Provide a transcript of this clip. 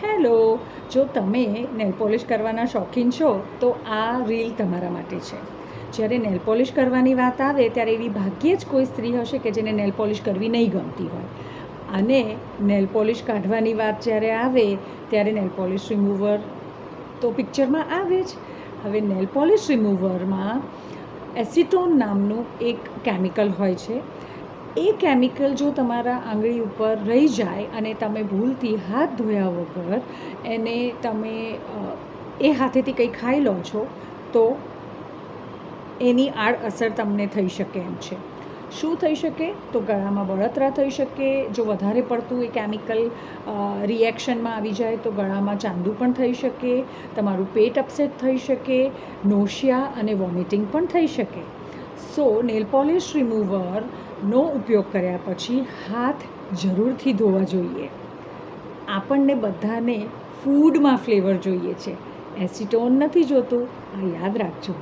Hello, જો તમે nail polish કરવાના શોખીન છો તો આ રીલ તમારા માટે છે. જ્યારે નેલ પોલિશ કરવાની વાત આવે ત્યારે એવી ભાગ્યે જ કોઈ સ્ત્રી હશે કે જેને નેલ પોલિશ કરવી નહીં ગમતી હોય, અને નેલ પોલિશ કાઢવાની વાત જ્યારે આવે ત્યારે નેલ પોલિશ રિમૂવર તો પિક્ચરમાં આવે જ. હવે નેલ પોલિશ રિમૂવરમાં એસિટોન નામનું એક કેમિકલ હોય છે. એ કેમિકલ જો તમારા આંગળી ઉપર રહી જાય અને તમે ભૂલથી હાથ ધોયા વગર એને તમે એ હાથેથી કંઈ ખાઈ લો છો તો એની આડઅસર તમને થઈ શકે એમ છે. શું થઈ શકે? તો ગળામાં બળતરા થઈ શકે. જો વધારે પડતું એ કેમિકલ રિએક્શનમાં આવી જાય તો ગળામાં ચાંદુ પણ થઈ શકે, તમારું પેટ અપસેટ થઈ શકે, નોશિયા અને વોમિટિંગ પણ થઈ શકે. સો નેલ પોલિશ રિમૂવરનો ઉપયોગ કર્યા પછી હાથ જરૂરથી ધોવા જોઈએ. આપણને બધાને ફૂડમાં ફ્લેવર જોઈએ છે, એસિટોન નથી જોતું, આ યાદ રાખજો.